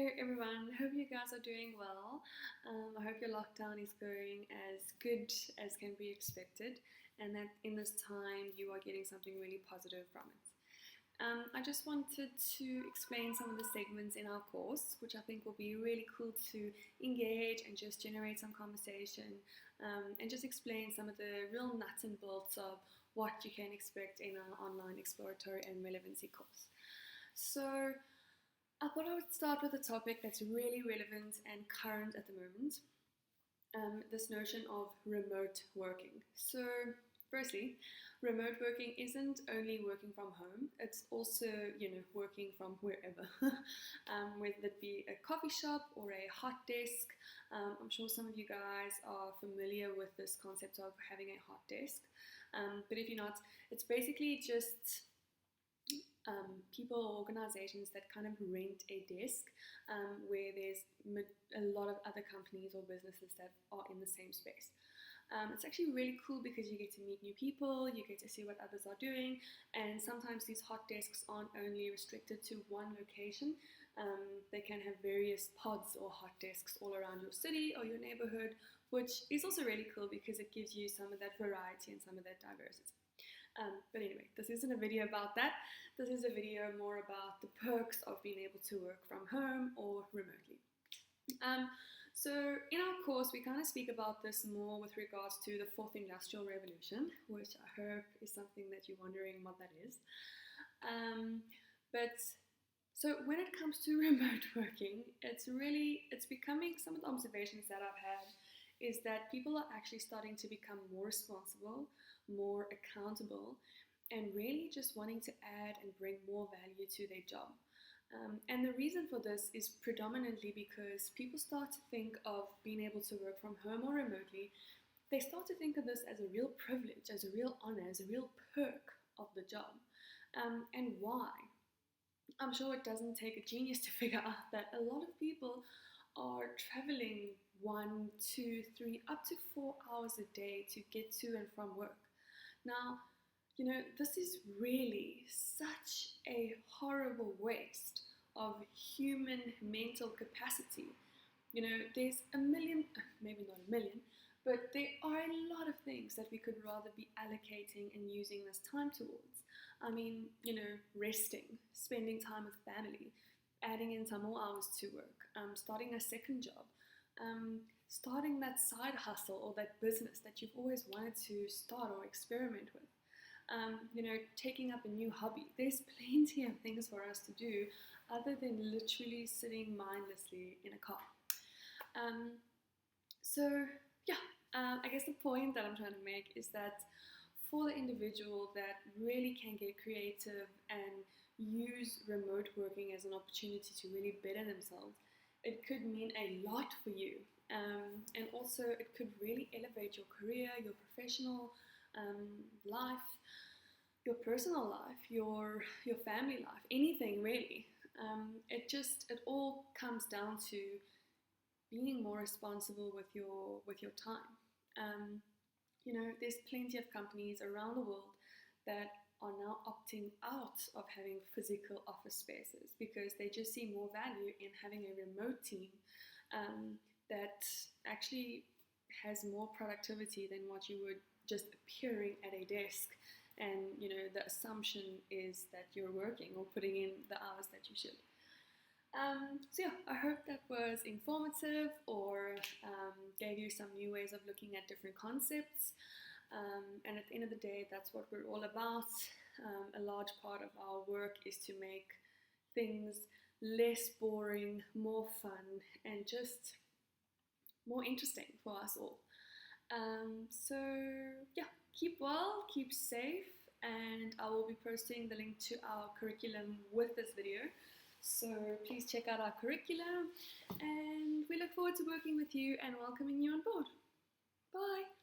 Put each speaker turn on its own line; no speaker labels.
Hello everyone, hope you guys are doing well. I hope your lockdown is going as good as can be expected and that in this time you are getting something really positive from it. I just wanted to explain some of the segments in our course, which I think will be really cool to engage and just generate some conversation and just explain some of the real nuts and bolts of what you can expect in our online exploratory and relevancy course. So I thought I would start with a topic that's really relevant and current at the moment, this notion of remote working. So firstly, remote working isn't only working from home, it's also, working from wherever, whether it be a coffee shop or a hot desk. I'm sure some of you guys are familiar with this concept of having a hot desk, but if you're not, it's basically just people or organizations that kind of rent a desk where there's a lot of other companies or businesses that are in the same space. It's actually really cool because you get to meet new people, you get to see what others are doing, and sometimes these hot desks aren't only restricted to one location. They can have various pods or hot desks all around your city or your neighborhood, which is also really cool because it gives you some of that variety and some of that diversity. But anyway, this isn't a video about that. This is a video more about the perks of being able to work from home or remotely. So in our course, we kind of speak about this more with regards to the fourth industrial revolution, which I hope is something that you're wondering what that is. But so when it comes to remote working, it's becoming, some of the observations that I've had is that people are actually starting to become more responsible, more accountable, and really just wanting to add and bring more value to their job. And the reason for this is predominantly because people start to think of being able to work from home or remotely. They start to think of this as a real privilege, as a real honor, as a real perk of the job. And why? I'm sure it doesn't take a genius to figure out that a lot of people are traveling 1, 2, 3, up to 4 hours a day to get to and from work. Now, this is really such a horrible waste of human mental capacity. There's a million, maybe not a million, but there are a lot of things that we could rather be allocating and using this time towards. I mean, resting, spending time with family, adding in some more hours to work, starting a second job, starting that side hustle or that business that you've always wanted to start or experiment with. Taking up a new hobby. There's plenty of things for us to do other than literally sitting mindlessly in a car. I guess the point that I'm trying to make is that for the individual that really can get creative and use remote working as an opportunity to really better themselves, it could mean a lot for you. And also it could really elevate your career, your professional life, your personal life, your family life, anything really. It all comes down to being more responsible with your time. There's plenty of companies around the world that are now opting out of having physical office spaces because they just see more value in having a remote team that actually has more productivity than what you would just appearing at a desk and the assumption is that you're working or putting in the hours that you should. I hope that was informative or gave you some new ways of looking at different concepts. And at the end of the day, that's what we're all about. A large part of our work is to make things less boring, more fun, and just more interesting for us all. Keep well, keep safe, and I will be posting the link to our curriculum with this video. So please check out our curriculum, and we look forward to working with you and welcoming you on board. Bye!